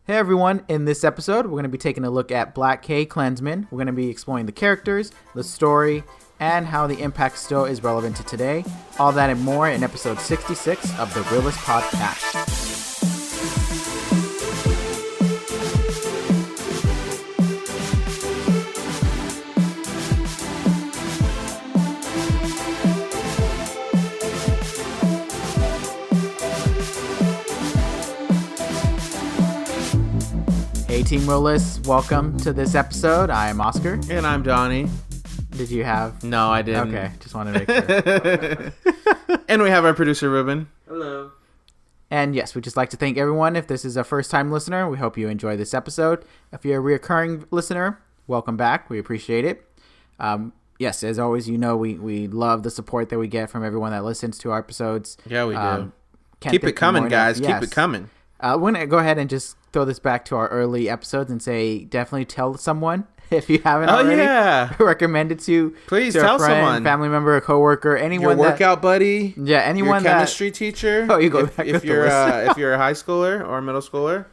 Hey everyone, in this episode, we're going to be taking a look at BlacKkKlansman. We're going to be exploring the characters, the story, and how the impact still is relevant to today. All that and more in episode 66 of the Reel-ists Podcast. Hey Team Reel-ists, welcome to this episode. I am Oscar. And I'm Donnie. Did you have... No, I didn't. Okay, just wanted to make sure. And we have our producer, Ruben. Hello. And yes, we'd just like to thank everyone. If this is a first-time listener, we hope you enjoy this episode. If you're a reoccurring listener, welcome back. We appreciate it. Yes, as always, you know we love the support that we get from everyone that listens to our episodes. Yeah, we do. Keep it coming, guys. Yes. Keep it coming. We're going to go ahead and just throw this back to our early episodes and say definitely tell someone if you haven't already. Yeah. Recommend it to Please to tell a friend, someone. family member, a coworker, anyone. Your workout buddy. Yeah, anyone your chemistry teacher. Oh, you go back if with the you're list. if you're a high schooler or a middle schooler.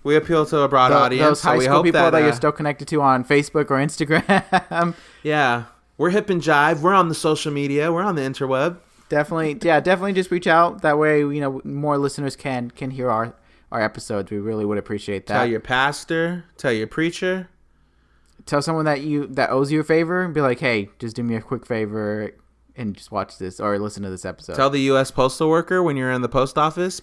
We appeal to a broad audience. Those high so we school hope people that you're still connected to on Facebook or Instagram. Yeah. We're hip and jive. We're on the social media. We're on the interweb. Definitely just reach out. That way, more listeners can hear our episodes. We really would appreciate that. Tell your pastor. Tell your preacher. Tell someone that owes you a favor and be like, hey, just do me a quick favor and just watch this or listen to this episode. Tell the U.S. postal worker when you're in the post office.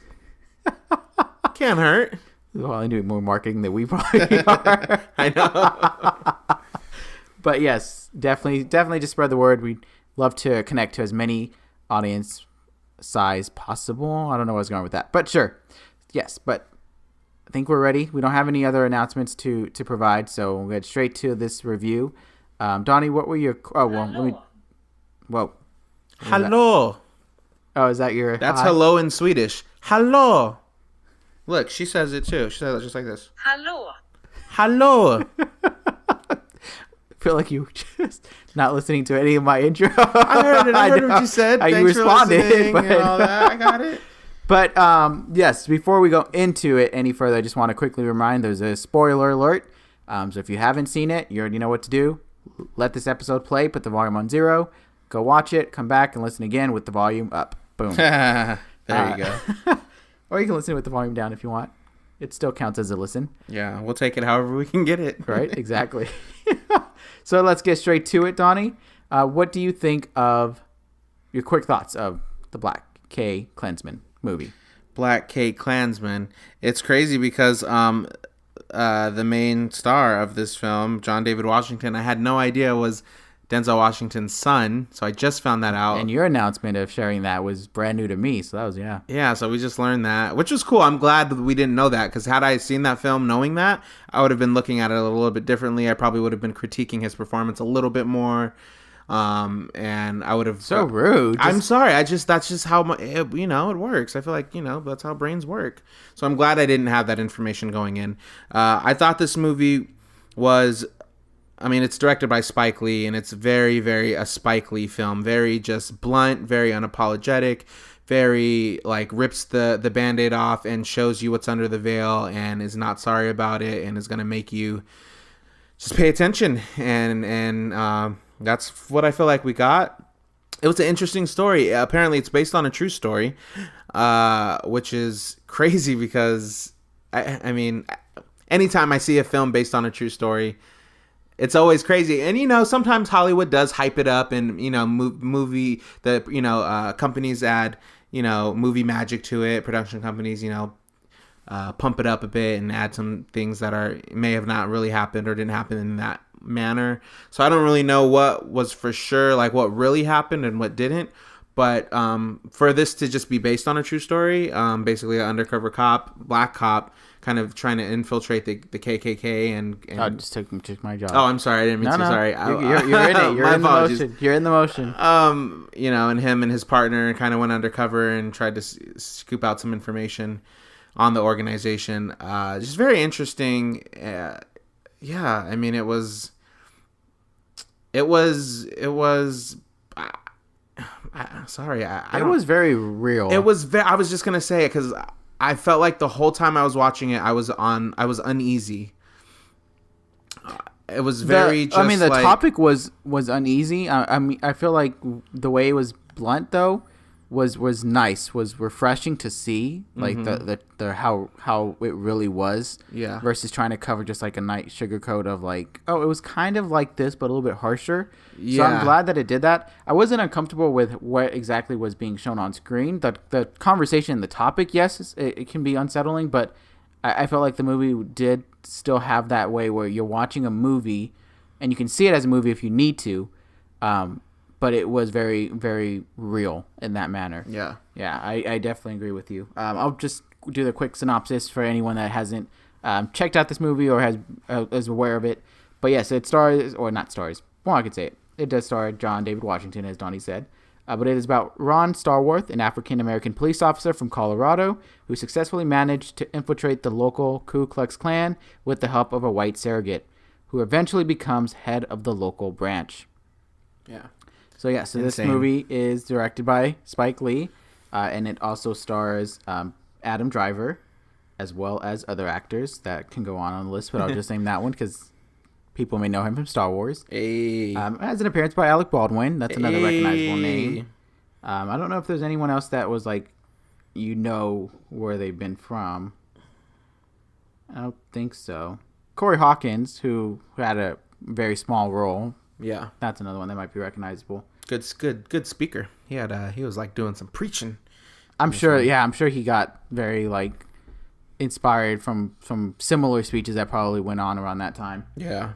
Can't hurt. Well, I do more marketing than we probably are. I know. But yes, definitely just spread the word. We'd love to connect to as many audience size possible. I don't know where I was going with that, but sure. Yes, but I think we're ready. We don't have any other announcements to provide, so we'll get straight to this review. Donnie, what were your... Oh, well, let me... Whoa. Hello. Oh, is that your... That's hi? hello in Swedish. Hello. Look, she says it too. She says it just like this. Hallå. Hello. I feel like you were just not listening to any of my intro. I heard it. I heard what you said. How you Thanks responded, for listening but- and all that. I got it. But yes, before we go into it any further, I just want to quickly remind there's a spoiler alert. So if you haven't seen it, you already know what to do. Let this episode play, put the volume on 0, go watch it, come back and listen again with the volume up. Boom. There you go. Or you can listen with the volume down if you want. It still counts as a listen. Yeah, we'll take it however we can get it. Right? Exactly. So let's get straight to it, Donnie. What do you think of your quick thoughts of the BlacKkKlansman movie? BlacKkKlansman. It's crazy because the main star of this film, John David Washington, I had no idea was Denzel Washington's son, so I just found that out. And your announcement of sharing that was brand new to me, so that was, Yeah, so we just learned that, which was cool. I'm glad that we didn't know that, because had I seen that film knowing that, I would have been looking at it a little bit differently. I probably would have been critiquing his performance a little bit more, and I would have... So rude. I'm sorry. That's just how, it works. I feel like, that's how brains work. So I'm glad I didn't have that information going in. I thought this movie was... it's directed by Spike Lee, and it's very, very a Spike Lee film. Very just blunt, very unapologetic, very, rips the Band-Aid off and shows you what's under the veil and is not sorry about it and is going to make you just pay attention. And that's what I feel like we got. It was an interesting story. Apparently, it's based on a true story, which is crazy because, anytime I see a film based on a true story, it's always crazy. And, sometimes Hollywood does hype it up and, companies add, movie magic to it. Production companies, pump it up a bit and add some things that may have not really happened or didn't happen in that manner. So I don't really know what was for sure, what really happened and what didn't. But for this to just be based on a true story, basically an undercover black cop, kind of trying to infiltrate the KKK and I just took my job. Oh, I'm sorry. I didn't mean to. Sorry. You're in it. You're in the motion. You're in the motion. And him and his partner kind of went undercover and tried to scoop out some information on the organization. Just very interesting. Yeah. It was. Sorry. It was very real. It was. I was just gonna say it because I felt like the whole time I was watching it, I was uneasy. It was very. The topic was uneasy. I mean, I feel like the way it was blunt though was nice, was refreshing to see, like the how it really was. Yeah. Versus trying to cover just like a nice sugarcoat of like, oh, it was kind of like this, but a little bit harsher. Yeah. So I'm glad that it did that. I wasn't uncomfortable with what exactly was being shown on screen. The conversation, the topic, yes, it can be unsettling, but I felt like the movie did still have that way where you're watching a movie and you can see it as a movie if you need to, but it was very, very real in that manner. Yeah. Yeah, I definitely agree with you. I'll just do the quick synopsis for anyone that hasn't checked out this movie or is aware of it. But yes, it stars, or not stars, well, I could say it. It does star John David Washington, as Donnie said. But it is about Ron Starworth, an African-American police officer from Colorado who successfully managed to infiltrate the local Ku Klux Klan with the help of a white surrogate, who eventually becomes head of the local branch. Yeah. So this movie is directed by Spike Lee, and it also stars Adam Driver, as well as other actors that can go on the list, but I'll just name that one because people may know him from Star Wars. Hey. Has an appearance by Alec Baldwin. That's another recognizable name. I don't know if there's anyone else that was like, where they've been from. I don't think so. Corey Hawkins, who had a very small role. Yeah. That's another one that might be recognizable. Good speaker. He was like doing some preaching. I'm sure he got very like inspired from similar speeches that probably went on around that time. Yeah.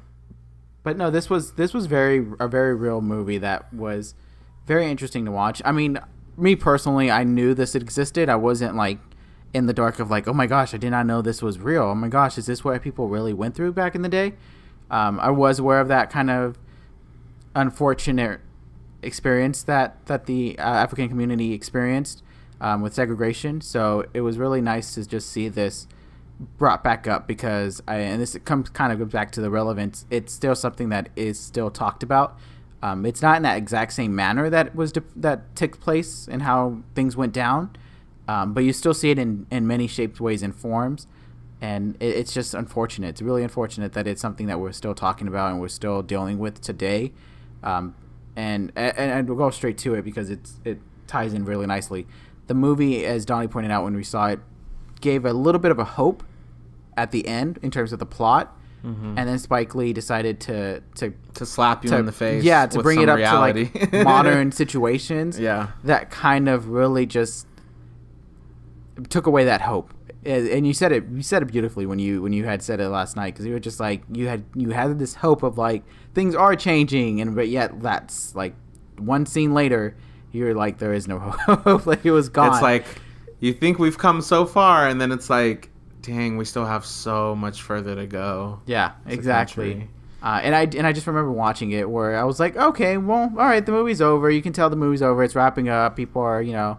But no, this was a very real movie that was very interesting to watch. I mean, me personally, I knew this existed. I wasn't like in the dark of like, oh my gosh, I did not know this was real. Oh my gosh, is this what people really went through back in the day? I was aware of that kind of unfortunate experience that the African community experienced with segregation. So it was really nice to just see this brought back up because this goes back to the relevance. It's still something that is still talked about. It's not in that exact same manner that took place and how things went down, but you still see it in many shapes, ways, and forms. And it's just unfortunate. It's really unfortunate that it's something that we're still talking about and we're still dealing with today. And we'll go straight to it because it ties in really nicely. The movie, as Donnie pointed out when we saw it, gave a little bit of a hope at the end in terms of the plot, and then Spike Lee decided to slap you in the face. Yeah, to bring it up reality. to like modern situations. Yeah, that kind of really just took away that hope. And you said it beautifully when you had said it last night because you were just like you had this hope of like things are changing, but yet that's like one scene later you're like there is no hope. Like it was gone. It's like you think we've come so far, and then it's like, dang, we still have so much further to go. Yeah, exactly. And I just remember watching it where I was like, okay, well, all right, the movie's over. You can tell the movie's over. It's wrapping up. People are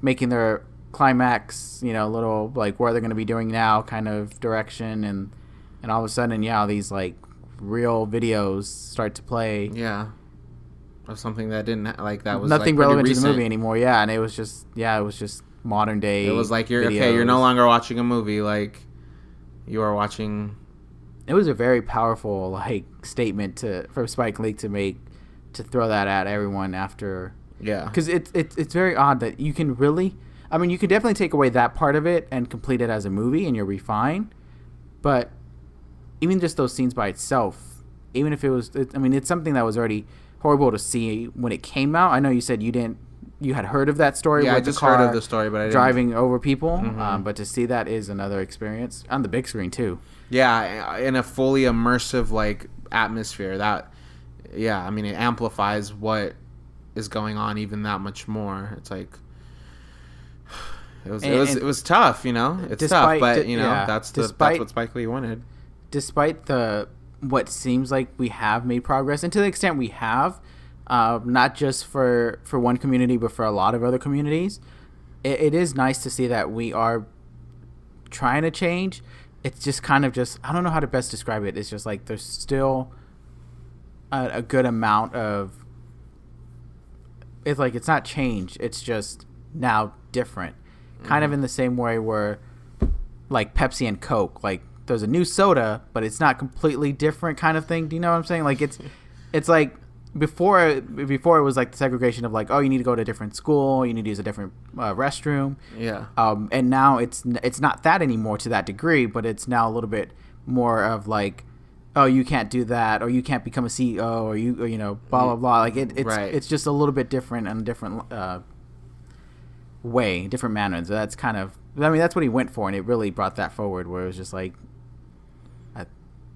making their climax, little like where they're going to be doing now kind of direction, and all of a sudden, these like real videos start to play. Yeah. Of something that didn't like that was nothing like relevant to recent. the movie anymore. Yeah, and it was just modern day. It was like videos. you're no longer watching a movie, like you are watching. It was a very powerful like statement for Spike Lee to throw that at everyone after. Yeah, because it's very odd that you can really. I mean, you can definitely take away that part of it and complete it as a movie, and you'll be fine. But even just those scenes by itself, even if it's something that was already horrible to see when it came out. I know you said you had heard of that story. Yeah, with I just the car heard of the story, but I didn't. Driving over people. But to see that is another experience on the big screen too. Yeah, in a fully immersive like atmosphere. It amplifies what is going on even that much more. It's like it was tough, It's tough, but that's what Spike Lee wanted. Despite what seems like we have made progress, and to the extent we have, not just for one community, but for a lot of other communities, it is nice to see that we are trying to change. It's just kind of I don't know how to best describe it. It's just like there's still a good amount of, it's like it's not change. It's just now different. kind of in the same way where like Pepsi and Coke, like there's a new soda, but it's not completely different kind of thing. Do you know what I'm saying? Like it's like before it was like the segregation of like, oh, you need to go to a different school, you need to use a different restroom. Yeah. And now it's not that anymore to that degree, but it's now a little bit more of like, oh, you can't do that, or you can't become a CEO, or you know, blah blah blah. Like it's just a little bit different and a different way, different manner. And so that's kind of, I mean, that's what he went for, and it really brought that forward. Where it was just like,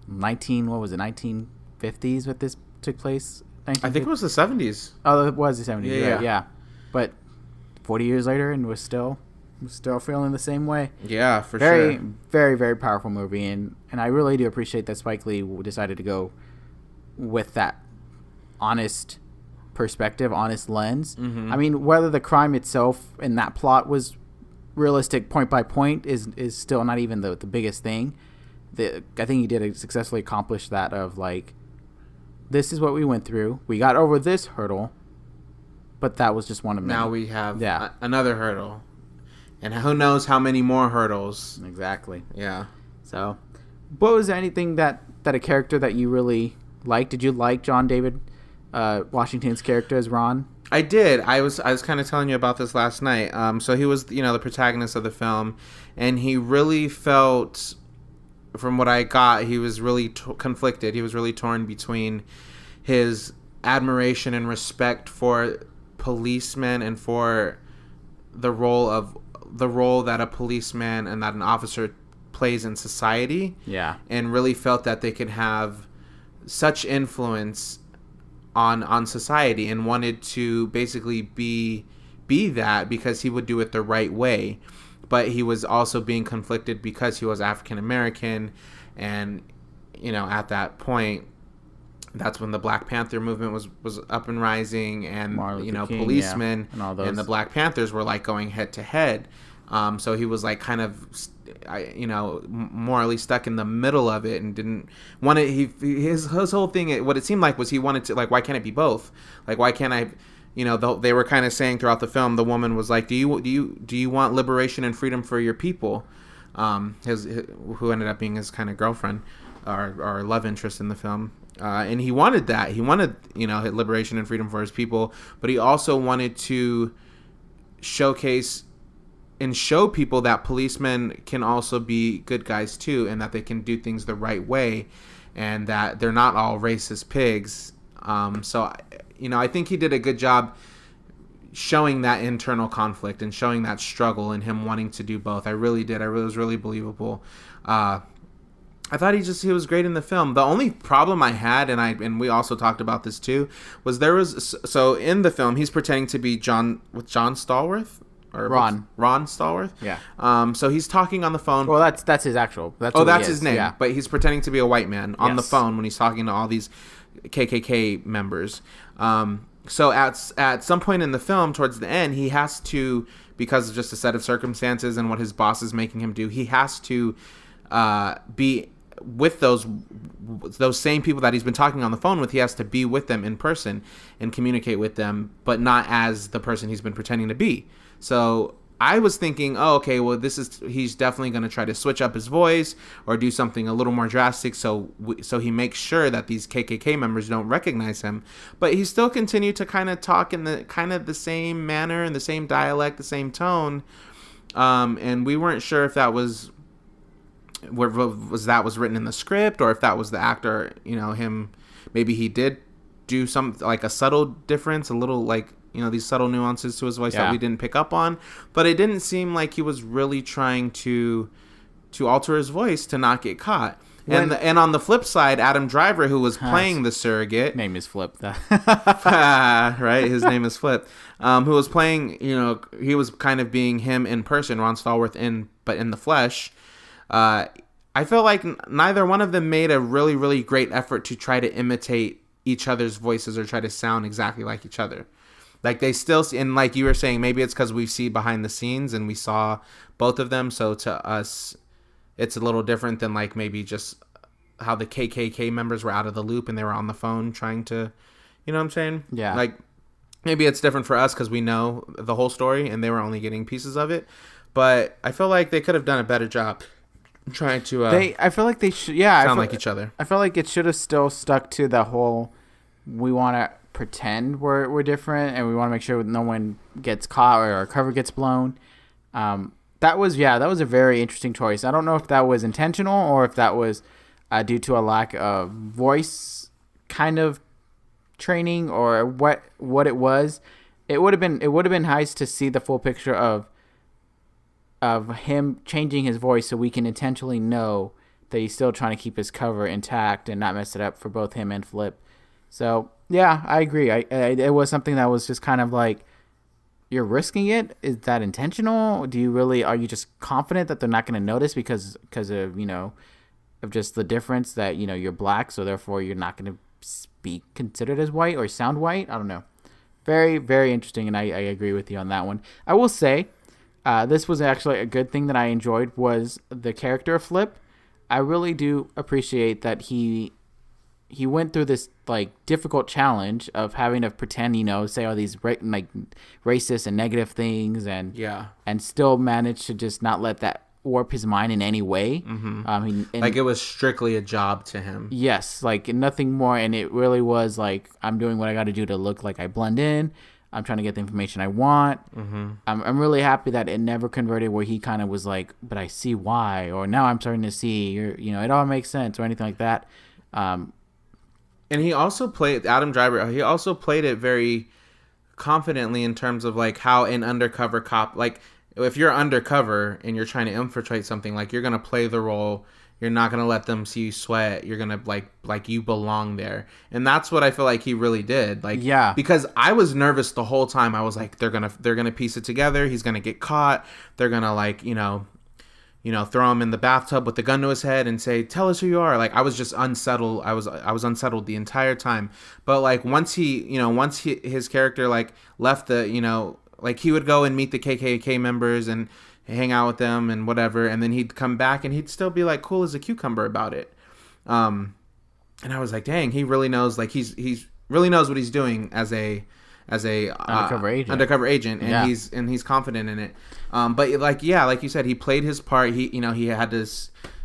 1950s, what this took place. I think it was the 70s. Oh, it was the 70s. Yeah, right? Yeah. But 40 years later, and we're still feeling the same way. Yeah, for very, sure. Very, very powerful movie, and I really do appreciate that Spike Lee decided to go with that honest perspective, honest lens. Mm-hmm. I mean, whether the crime itself and that plot was realistic point by point is still not even the biggest thing. I think he did successfully accomplish that of like, this is what we went through. We got over this hurdle, but that was just one of them. Now we have another hurdle. And who knows how many more hurdles. Exactly. Yeah. So, what was there anything that a character that you really liked? Did you like John David Washington's character as Ron? I did. I was kind of telling you about this last night. So he was, the protagonist of the film, and he really felt, from what I got, he was really conflicted. He was really torn between his admiration and respect for policemen and for the role that a policeman and that an officer plays in society. Yeah. And really felt that they could have such influence on society, and wanted to basically be that because he would do it the right way. But he was also being conflicted because he was African American, and at that point, that's when the Black Panther movement was up and rising, and policemen and the Black Panthers were like going head to head. So he was like kind of, morally stuck in the middle of it, and didn't want to. His whole thing, what it seemed like, was he wanted to, like, why can't it be both? Like, why can't I? They were kind of saying throughout the film, the woman was like, do you want liberation and freedom for your people? Who ended up being his kind of girlfriend or love interest in the film. And he wanted that. He wanted, liberation and freedom for his people, but he also wanted to showcase and show people that policemen can also be good guys too, and that they can do things the right way, and that they're not all racist pigs. So I think he did a good job showing that internal conflict and showing that struggle and him wanting to do both. I really did. It was really believable. I thought he was great in the film. The only problem I had, and we also talked about this too, was so in the film he's pretending to be John Stallworth. Or Ron Stallworth. Yeah. So he's talking on the phone. Well, that's his actual. That's his name. Yeah. But he's pretending to be a white man on the phone when he's talking to all these KKK members. So at some point in the film, towards the end, he has to, because of just a set of circumstances and what his boss is making him do, he has to be with those same people that he's been talking on the phone with. He has to be with them in person and communicate with them, but not as the person he's been pretending to be. So I was thinking, oh, okay, well, he's definitely going to try to switch up his voice or do something a little more drastic, so he makes sure that these KKK members don't recognize him. But he still continued to kind of talk in the same manner and the same dialect, the same tone, and we weren't sure if that was written in the script, or if that was the actor, him. Maybe he did do some, like, a subtle difference, a little, like, these subtle nuances to his voice that we didn't pick up on. But it didn't seem like he was really trying to alter his voice to not get caught. And on the flip side, Adam Driver, who was playing the surrogate, name is Flip, right? His name is Flip. Who was playing, he was kind of being him in person, Ron Stallworth, but in the flesh. I felt like neither one of them made a really, really great effort to try to imitate each other's voices or try to sound exactly like each other. Like, they still, and like you were saying, maybe it's because we see behind the scenes and we saw both of them. So to us, it's a little different than, like, maybe just how the KKK members were out of the loop and they were on the phone trying to, you know what I'm saying? Yeah. Like, maybe it's different for us because we know the whole story and they were only getting pieces of it. but I feel like they could have done a better job trying to I feel like they should. Yeah, sound like each other. I feel like it should have still stuck to the whole. We want to pretend we're different, and we want to make sure no one gets caught or our cover gets blown. That was a very interesting choice. I don't know if that was intentional or if that was due to a lack of voice kind of training or what it was. It would have been nice to see the full picture of him changing his voice so we can intentionally know that he's still trying to keep his cover intact and not mess it up for both him and Flip. So yeah, I agree. It was something that was just kind of like, you're risking it. Is that intentional? Are you just confident that they're not going to notice because of of just the difference that you're black, so therefore you're not going to be considered as white or sound white? I don't know. Very, very interesting, and I agree with you on that one. I will say, this was actually a good thing that I enjoyed was the character of Flip. I really do appreciate that he went through this like difficult challenge of having to pretend, say all these racist and negative things, and still manage to just not let that warp his mind in any way. Mm-hmm. Like it was strictly a job to him. Yes, like nothing more, and it really was like, I'm doing what I got to do to look like I blend in. I'm trying to get the information I want. Mm-hmm. I'm really happy that it never converted where he kind of was like, but I see why, or now I'm starting to see, it all makes sense, or anything like that. And he also played Adam Driver. He also played it very confidently in terms of like how an undercover cop, like if you're undercover and you're trying to infiltrate something, like you're gonna play the role. You're not gonna let them see you sweat. You're gonna like you belong there, and that's what I feel like he really did. Like, yeah, because I was nervous the whole time. I was like, they're gonna piece it together. He's gonna get caught. They're gonna throw him in the bathtub with the gun to his head and say, "Tell us who you are." Like I was just unsettled. I was unsettled the entire time. But like once his character like left the like he would go and meet the KKK members and hang out with them and whatever, and then he'd come back and he'd still be like cool as a cucumber about it. And I was like, dang, he really knows. Like he's really knows what he's doing as a undercover agent, and he's confident in it. But like you said, he played his part. He had to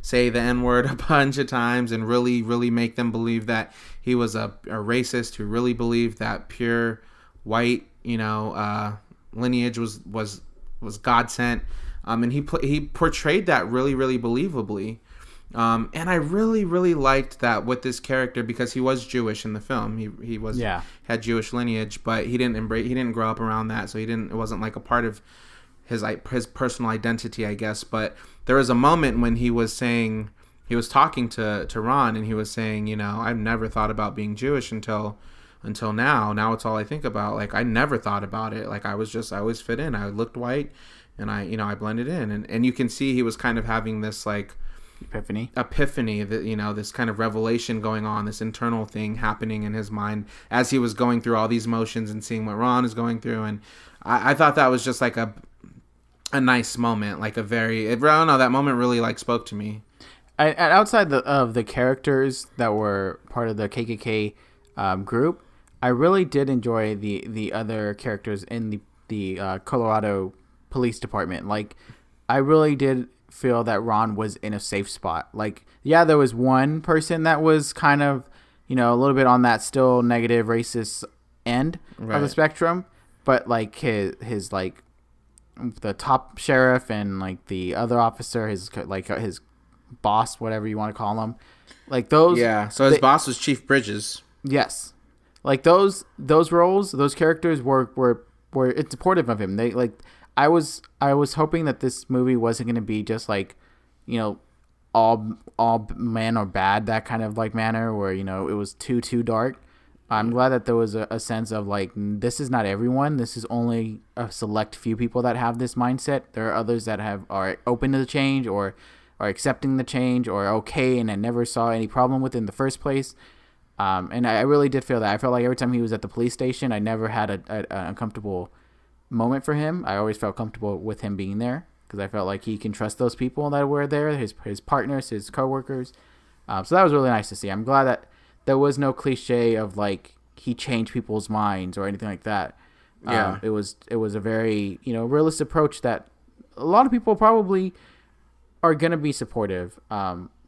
say the N-word a bunch of times and really, really make them believe that he was a racist who really believed that pure white lineage was God sent. And he portrayed that really, really believably. And I really, really liked that with this character because he was Jewish in the film. He had Jewish lineage, but he didn't grow up around that, so it wasn't like a part of his personal identity, I guess. But there was a moment when he was talking to Ron, and he was saying, I've never thought about being Jewish until now. Now it's all I think about. Like I never thought about it. Like I always fit in. I looked white, and I blended in, and you can see he was kind of having this like epiphany that this kind of revelation going on, this internal thing happening in his mind as he was going through all these motions and seeing what Ron is going through. And I thought that was just like a nice moment, like I don't know, that moment really like spoke to me. And outside of the characters that were part of the KKK group, I really did enjoy the other characters in the Colorado Police Department. Like I really did feel that Ron was in a safe spot. Like, yeah, there was one person that was kind of, a little bit on that still negative racist end of the spectrum, but like his like the top sheriff and like the other officer, his boss, whatever you want to call him, like those. Yeah. So his boss was Chief Bridges. Yes. Like those roles, those characters were supportive of him. They like. I was hoping that this movie wasn't going to be just like, all man or bad, that kind of like manner where, it was too dark. I'm glad that there was a sense of like, this is not everyone. This is only a select few people that have this mindset. There are others that are open to the change or are accepting the change or okay and I never saw any problem with it in the first place. And I really did feel that. I felt like every time he was at the police station, I never had an uncomfortable moment for him. I always felt comfortable with him being there because I felt like he can trust those people that were there, his partners, his coworkers. So that was really nice to see. I'm glad that there was no cliche of like he changed people's minds or anything like that. It was a very realistic approach that a lot of people probably are gonna be supportive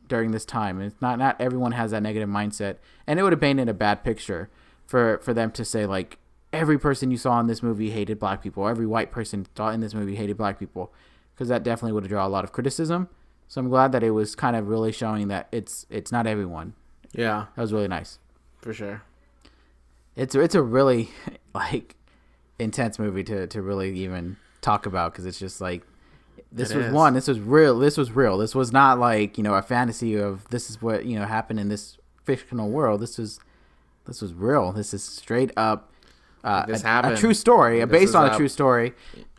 during this time. It's not everyone has that negative mindset, and it would have painted a bad picture for them to say like every person you saw in this movie hated black people, every white person in this movie hated black people, because that definitely would have drawn a lot of criticism. So I'm glad that it was kind of really showing that it's not everyone. Yeah, that was really nice for sure. It's a really like intense movie to really even talk about, because it's just like this was real. This was not like, you know, a fantasy of this is what, you know, happened in this fictional world. This was real. This is straight up a true story, based on a true story,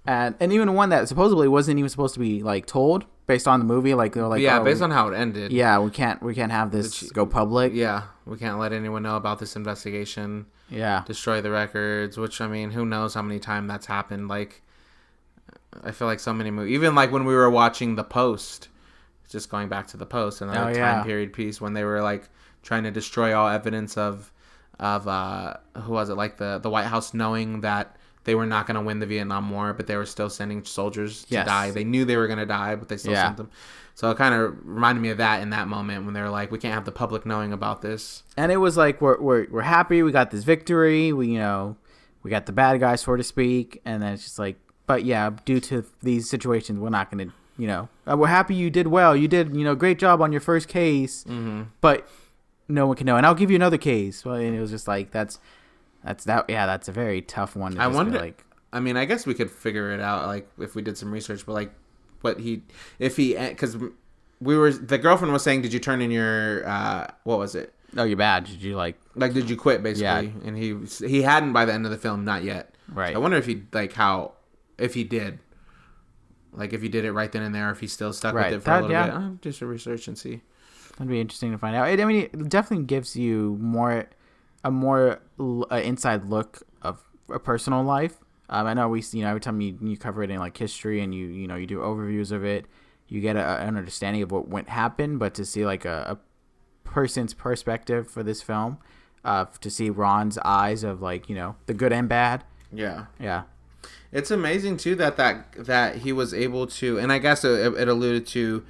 and even one that supposedly wasn't even supposed to be like told based on the movie. Like they're like, based on how it ended. Yeah, we can't have this go public. Yeah, we can't let anyone know about this investigation. Yeah, destroy the records. Which, I mean, who knows how many times that's happened? Like, I feel like so many movies. Even like when we were watching The Post, just going back to The Post, another time period piece, when they were like trying to destroy all evidence of who was it, like the White House knowing that they were not going to win the Vietnam War, but they were still sending soldiers to die. They knew they were going to die, but they still sent them. So it kind of reminded me of that in that moment when they were like, we can't have the public knowing about this. And it was like, we're happy, we got this victory, we got the bad guys, so to speak, and then it's just like, but yeah, due to these situations, we're not going to, we're happy you did well, you did, great job on your first case, but no one can know, and I'll give you another case. Well, and it was just like, that's a very tough one. I wonder, I mean, I guess we could figure it out, like, if we did some research, but like, because the girlfriend was saying, did you turn in your, what was it? Oh, your badge. Did you did you quit, basically? Yeah. And he hadn't by the end of the film, not yet. Right. So I wonder if he did. Like, if he did it right then and there, if he still stuck with it for a little bit. I'll do some research and see. That'd be interesting to find out. It definitely gives you a more inside look of a personal life. I know every time you cover it in like history and you do overviews of it, you get an understanding of what went happen. But to see like a person's perspective for this film, to see Ron's eyes of like the good and bad. Yeah. It's amazing too that he was able to, and I guess it alluded to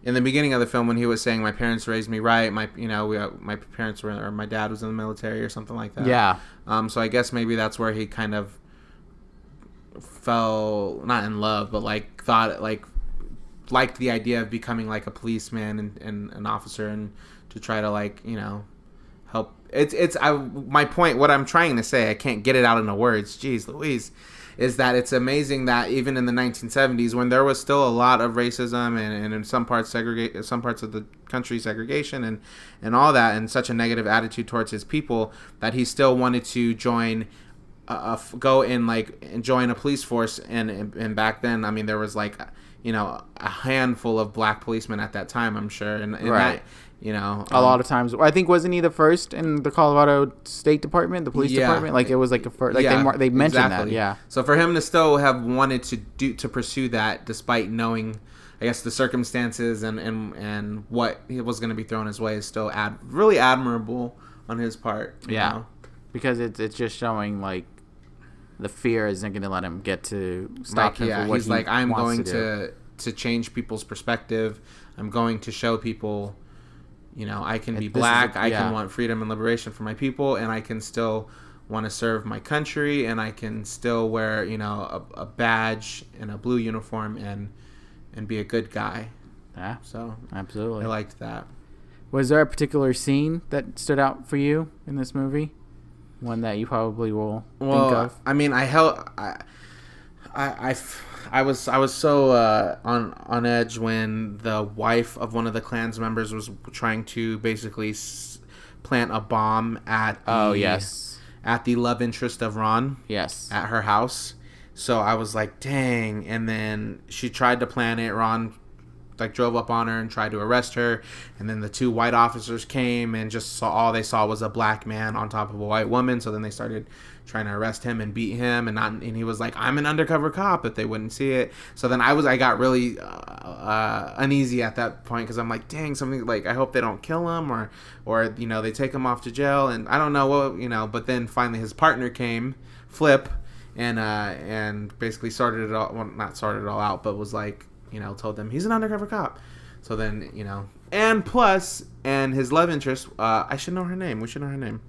in the beginning of the film when he was saying, my parents raised me right. My parents were, or my dad was in the military or something like that. Yeah. So I guess maybe that's where he kind of fell, not in love, but like thought, like liked the idea of becoming like a policeman and an officer, and to try to like, help. My point, what I'm trying to say, I can't get it out into words. Jeez Louise. Is that it's amazing that even in the 1970s, when there was still a lot of racism and in some parts of the country segregation and all that, and such a negative attitude towards his people, that he still wanted to join join a police force. And back then, I mean, there was like a handful of black policemen at that time, I'm sure, and right. That, a lot of times, I think, wasn't he the first in the Colorado State Department, the police department? Like, it was like a first, like they mentioned that. Yeah. So for him to still have wanted to pursue that, despite knowing, I guess, the circumstances and what was going to be thrown his way, is still really admirable on his part. Yeah. Because it's just showing like the fear isn't going to let him get to stop him for what he's like, I'm going to change people's perspective. I'm going to show people, I can be black. I can want freedom and liberation for my people, and I can still want to serve my country, and I can still wear, a badge and a blue uniform and be a good guy. Yeah. So absolutely, I liked that. Was there a particular scene that stood out for you in this movie? One that you probably will think of? I mean, I was so on edge when the wife of one of the Klan's members was trying to basically plant a bomb at the love interest of Ron. Yes. At her house. So I was like, dang. And then she tried to plant it. Ron drove up on her and tried to arrest her, and then the two white officers came and just all they saw was a black man on top of a white woman. So then they started trying to arrest him and beat him, and he was like, I'm an undercover cop, but they wouldn't see it. So then I got really uneasy at that point, because I'm like, dang, something like, I hope they don't kill him or they take him off to jail, and I don't know what, but then finally his partner came, Flip, and basically sorted it all. Well, not sorted it all out, but was like, told them he's an undercover cop. So then, and plus, and his love interest. I should know her name. We should know her name.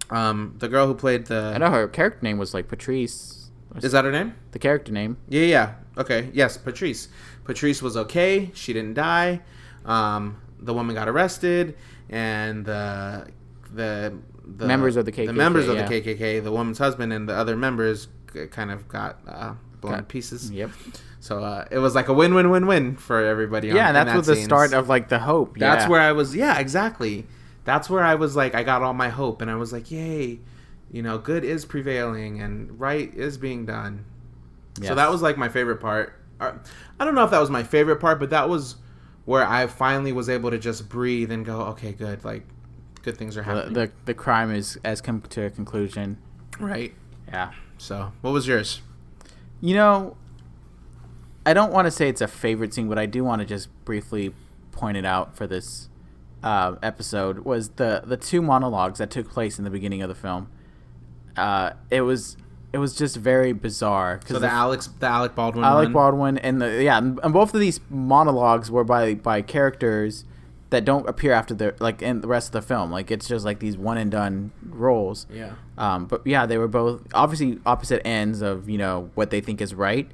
The girl who played the. I know her character name was like Patrice. Is that her name? The character name. Yeah. Okay. Yes, Patrice. Patrice was okay. She didn't die. The woman got arrested, and the members of the KKK. The members of the KKK, the woman's husband, and the other members kind of got blown to pieces. Yep. So it was like a win-win-win-win for everybody. Yeah, and that's what the start of like the hope. That's where I was. Yeah, exactly. That's where I was like, I got all my hope, and I was like, yay, good is prevailing and right is being done. Yes. So that was like my favorite part. I don't know if that was my favorite part, but that was where I finally was able to just breathe and go, okay, good, like good things are happening. The crime has come to a conclusion. Right. Yeah. So what was yours? I don't want to say it's a favorite scene, but I do want to just briefly point it out for this episode was the two monologues that took place in the beginning of the film. It was just very bizarre. So the Alec Baldwin Baldwin and and both of these monologues were by characters that don't appear after in the rest of the film. Like it's just like these one and done roles. Yeah. But yeah, they were both obviously opposite ends of what they think is right.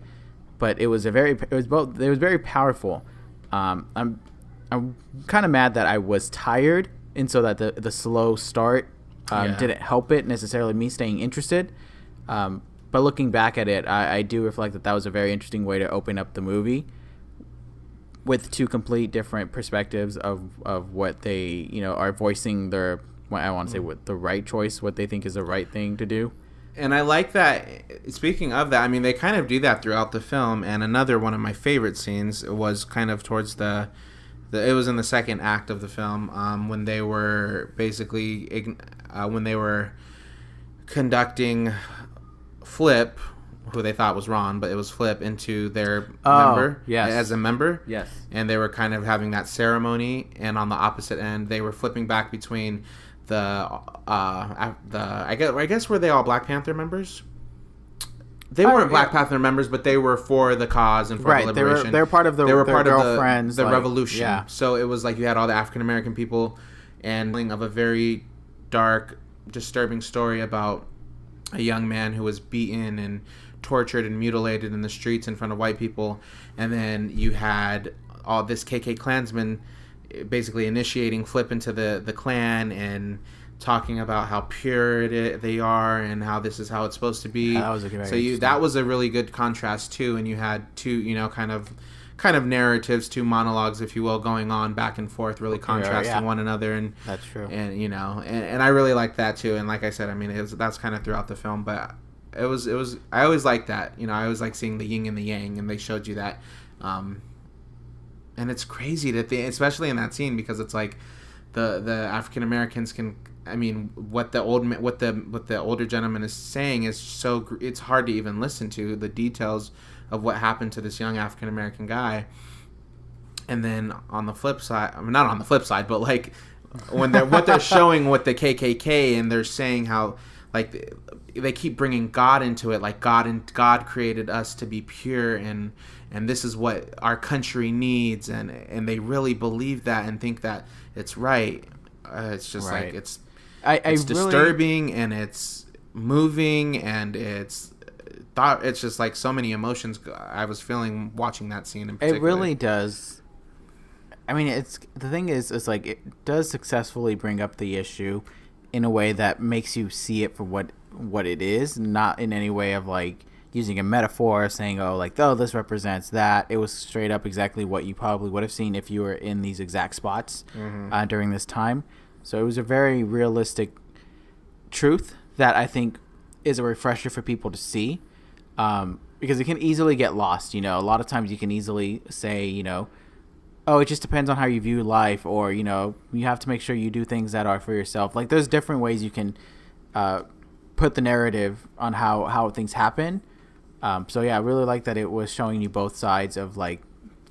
But it was very powerful. I'm kind of mad that I was tired, and so that the slow start didn't help it necessarily me staying interested. But looking back at it, I do reflect that was a very interesting way to open up the movie with two complete different perspectives of what they are voicing their, I want to say, what the right choice, what they think is the right thing to do. And I like that. Speaking of that, I mean, they kind of do that throughout the film. And another one of my favorite scenes was kind of towards it was in the second act of the film, when they were basically when they were conducting Flip, who they thought was Ron, but it was Flip, into their member, as a member. Yes. And they were kind of having that ceremony, and on the opposite end, they were flipping back between I guess were they all Black Panther members? They weren't Black Panther members, but they were for the cause and for the liberation. They were part of the girlfriends, the revolution. Yeah. So it was like you had all the African American people, and of a very dark, disturbing story about a young man who was beaten and tortured and mutilated in the streets in front of white people, and then you had all this BlacKkKlansman basically initiating Flip into the Klan and talking about how pure they are and how this is how it's supposed to be. That was that was a really good contrast too, and you had two kind of narratives, two monologues, if you will, going on back and forth, really contrasting one another. And that's true. And and I really liked that too. And like I said, I mean, that's kind of throughout the film, but it was I always liked that. I always like seeing the yin and the yang, and they showed you that. And it's crazy that especially in that scene, because it's like the African Americans can. I mean, what the older gentleman is saying is it's hard to even listen to the details of what happened to this young African American guy. And then on the flip side, I mean, not on the flip side, but like when they're showing what the KKK, and they're saying how like they keep bringing God into it, like God created us to be pure, and this is what our country needs, and they really believe that and think that it's right. It's just like it's disturbing, and it's moving, and it's just like so many emotions I was feeling watching that scene in particular. It really does. I mean, the thing is, it's like it does successfully bring up the issue in a way that makes you see it for what it is, not in any way of like using a metaphor, saying, this represents that. It was straight up exactly what you probably would have seen if you were in these exact spots during this time. So it was a very realistic truth that I think is a refresher for people to see, because it can easily get lost. A lot of times you can easily say, it just depends on how you view life, or, you have to make sure you do things that are for yourself. Like, there's different ways you can put the narrative on how things happen. So, yeah, I really like that it was showing you both sides of, like,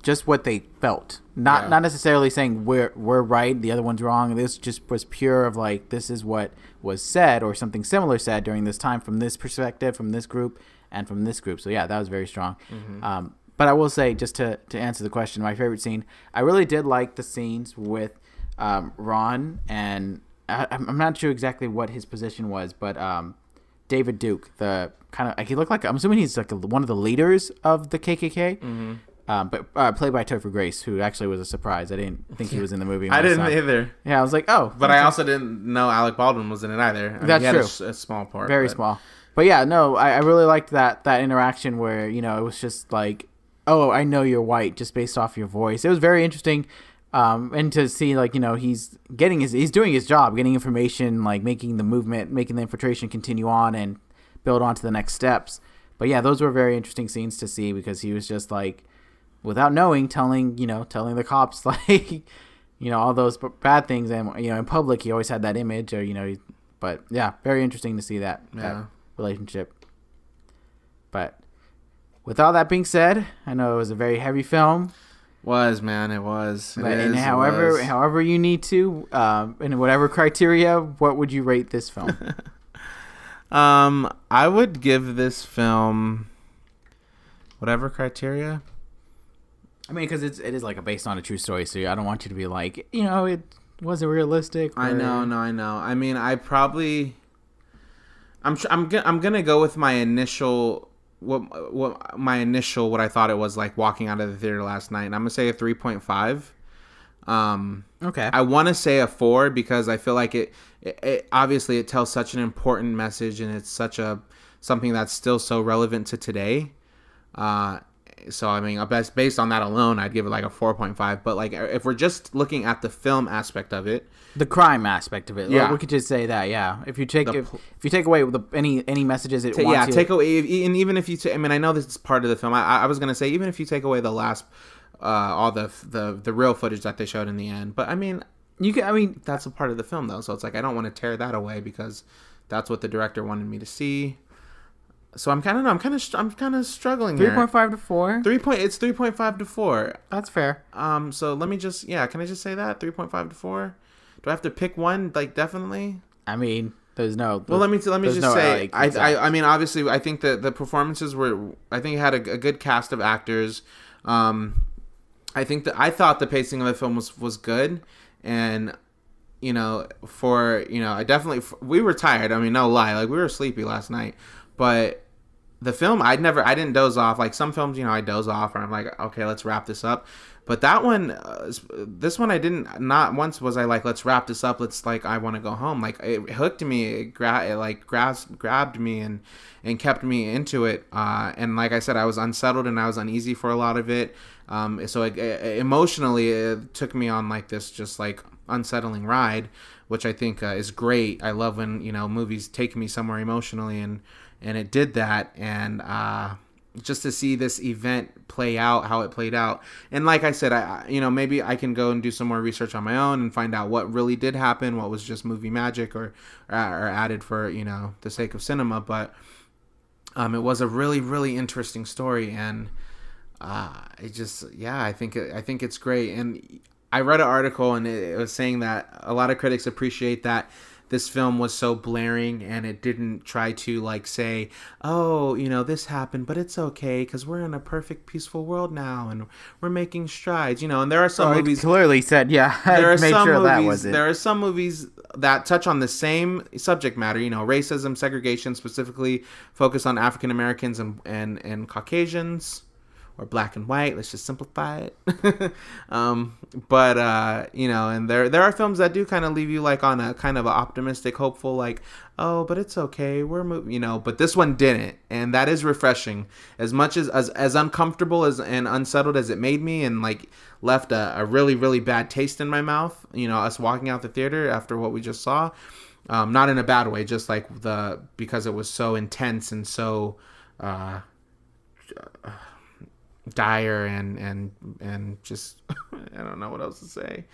just what they felt, not necessarily saying we're right, the other one's wrong. This just was pure of like, this is what was said or something similar said during this time from this perspective, from this group, and from this group. So yeah, that was very strong. But I will say, just to answer the question, my favorite scene, I really did like the scenes with Ron, and I'm not sure exactly what his position was, but David Duke, the kind of, like, he looked like, I'm assuming he's like one of the leaders of the KKK, but played by Topher Grace, who actually was a surprise. I didn't think he was in the movie. I didn't either. Yeah, I was like, oh. But I also didn't know Alec Baldwin was in it either. I mean, That's he had true. A small part. Very small. But yeah, no, I really liked that interaction where, you know, it was just like, oh, I know you're white just based off your voice. It was very interesting. And to see, like, you know, he's doing his job, getting information, like making the movement, making the infiltration continue on and build on to the next steps. But yeah, those were very interesting scenes to see, because he was just like, without knowing, telling the cops, like, you know, all those bad things. And, you know, in public, he always had that image, or, you know, but yeah, very interesting to see that relationship. But with all that being said, I know it was a very heavy film. It was. And however you need to, in whatever criteria, what would you rate this film? I would give this film whatever criteria. I mean, because it is like based on a true story, so I don't want you to be like, you know, it wasn't realistic. I know. I mean, I'm gonna go with my initial what I thought it was like walking out of the theater last night, and I'm gonna say a 3.5. Okay. I want to say a 4 because I feel like it obviously it tells such an important message, and it's something that's still so relevant to today. So I mean, based on that alone, I'd give it like a 4.5. But like, if we're just looking at the film aspect of it, the crime aspect of it, we could just say that. Yeah, if you take away any messages it wants, take away, and even if you, I mean, I know this is part of the film. I was gonna say, even if you take away the last, all the real footage that they showed in the end, but I mean, that's a part of the film though, so it's like I don't want to tear that away because that's what the director wanted me to see. So I'm kind of struggling here. 3.5 to 4. It's 3.5 to 4. That's fair. So let me just can I just say that 3.5 to 4? Do I have to pick one? Like, definitely. I mean, there's no. Well, let me just say. I mean, obviously, I think that the performances were. I think it had a good cast of actors. I thought the pacing of the film was good, and we were tired. I mean, no lie, like we were sleepy last night, but. The film, I didn't doze off. Like some films, I doze off, or I'm like, okay, let's wrap this up. But that one, this one, I didn't. Not once was I like, let's wrap this up. Let's like, I want to go home. Like it hooked me. It grabbed me and kept me into it. And like I said, I was unsettled and I was uneasy for a lot of it. So emotionally, it took me on like this just like unsettling ride, which I think is great. I love when movies take me somewhere emotionally, and it did that. And just to see this event play out how it played out, and like I said, maybe I can go and do some more research on my own and find out what really did happen, what was just movie magic or added for the sake of cinema. But it was a really, really interesting story, and I think it's great. And I read an article, and it was saying that a lot of critics appreciate that this film was so blaring, and it didn't try to like say, oh, this happened, but it's okay because we're in a perfect, peaceful world now, and we're making strides. And there are some movies clearly said, there are some movies that touch on the same subject matter, racism, segregation, specifically focus on African Americans and Caucasians. Or black and white. Let's just simplify it. And there are films that do kind of leave you like on a kind of a optimistic, hopeful, like, oh, but it's okay. We're moving, but this one didn't, and that is refreshing. As much as uncomfortable and unsettled as it made me, and like left a really, really bad taste in my mouth. Us walking out the theater after what we just saw, not in a bad way, just like because it was so intense and so. Dire and just I don't know what else to say.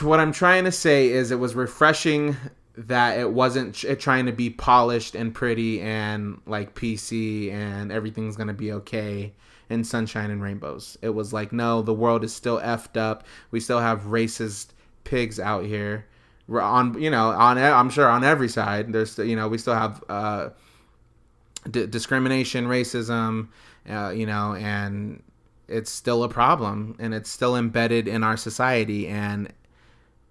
What I'm trying to say is it was refreshing that it wasn't trying to be polished and pretty and like PC and everything's gonna be okay and sunshine and rainbows. It was like, no, the world is still effed up. We still have racist pigs out here. We're I'm sure on every side. There's, we still have discrimination, racism, and it's still a problem, and it's still embedded in our society, and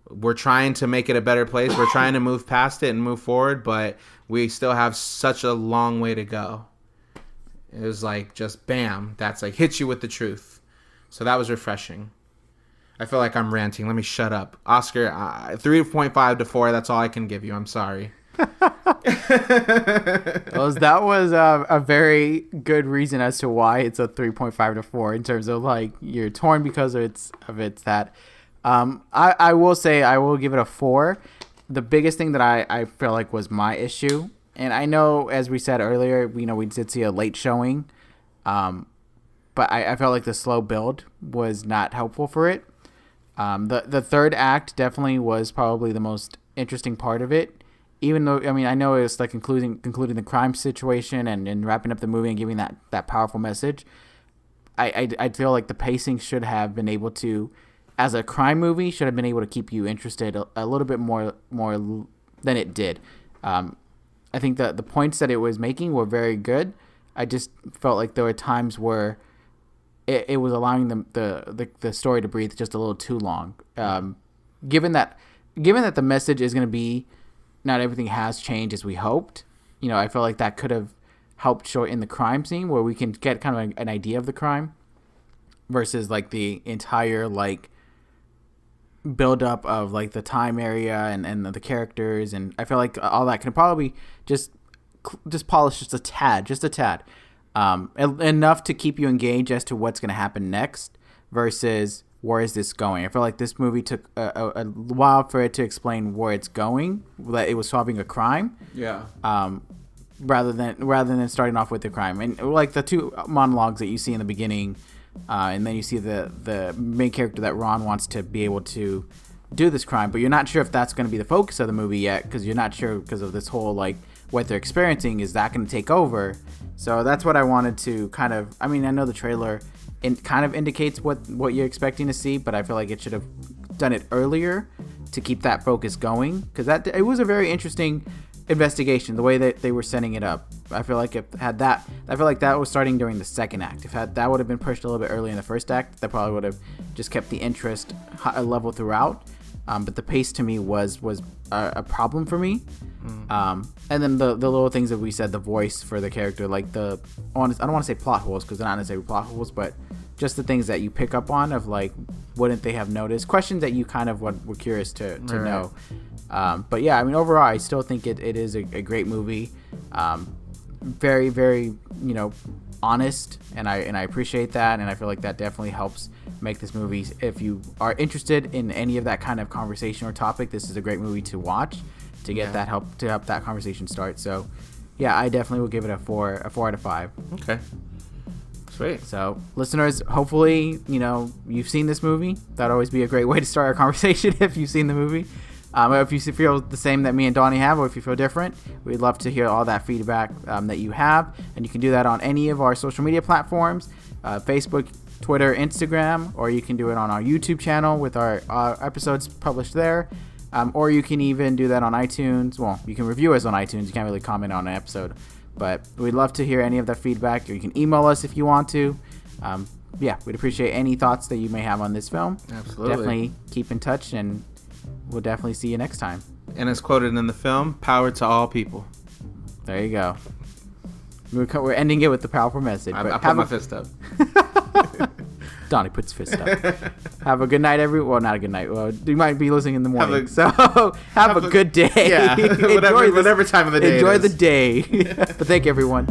we're trying to make it a better place. We're trying to move past it and move forward, but we still have such a long way to go. It was like, just bam, that's like hits you with the truth. So that was refreshing. I feel like I'm ranting. Let me shut up. Oscar, 3.5 to 4, that's all I can give you. I'm sorry. That was a very good reason as to why it's a 3.5 to 4 in terms of like you're torn because of it's that. I will say I will give it a 4. The biggest thing that I feel like was my issue, and I know as we said earlier, we did see a late showing, but I felt like the slow build was not helpful for it. The third act definitely was probably the most interesting part of it. Even though, I know it was like concluding the crime situation and wrapping up the movie and giving that powerful message. I feel like the pacing should have been able to, as a crime movie, should have been able to keep you interested a little bit more than it did. I think that the points that it was making were very good. I just felt like there were times where it was allowing the story to breathe just a little too long. Given that the message is going to be, not everything has changed as we hoped. I feel like that could have helped show it in the crime scene where we can get kind of an idea of the crime versus like the entire like build up of like the time area and the characters. And I feel like all that can probably just polish just a tad, enough to keep you engaged as to what's going to happen next versus where is this going? I feel like this movie took a while for it to explain where it's going, that it was solving a crime. Yeah. Rather than starting off with the crime. And like the two monologues that you see in the beginning, and then you see the main character that Ron wants to be able to do this crime, but you're not sure if that's going to be the focus of the movie yet, because you're not sure because of this whole like what they're experiencing, is that going to take over? So that's what I wanted to kind of, I know the trailer kind of indicates what you're expecting to see, but I feel like it should have done it earlier to keep that focus going, because it was a very interesting investigation, the way that they were setting it up. I feel like that was starting during the second act. If that would have been pushed a little bit early in the first act, that probably would have just kept the interest level throughout. But the pace to me was a problem for me. And then the little things that we said, the voice for the character, like I don't want to say plot holes, because they're not necessarily plot holes, but just the things that you pick up on of like, wouldn't they have noticed? Questions that you kind of were curious to know. But yeah, overall, I still think it is a great movie. Very, very, honest, and I appreciate that, and I feel like that definitely helps make this movie. If you are interested in any of that kind of conversation or topic, this is a great movie to watch to get that help that conversation start. So yeah, I definitely will give it a 4 out of 5. Okay. Sweet. So listeners, hopefully, you've seen this movie. That'd always be a great way to start a conversation if you've seen the movie. If you feel the same that me and Donnie have, or if you feel different, we'd love to hear all that feedback that you have. And you can do that on any of our social media platforms, Facebook, Twitter, Instagram, or you can do it on our YouTube channel with our episodes published there. Or you can even do that on iTunes. Well, you can review us on iTunes. You can't really comment on an episode. But we'd love to hear any of that feedback. Or you can email us if you want to. Yeah, we'd appreciate any thoughts that you may have on this film. Absolutely. Definitely keep in touch, and we'll definitely see you next time. And as quoted in the film, power to all people. There you go. We're ending it with the powerful message. I put my fist up. Donnie puts his fist up. Have a good night, everyone. Well, not a good night. Well, you might be listening in the morning. Have a good day. Yeah, whatever time of the day. Enjoy the day. But thank you, everyone.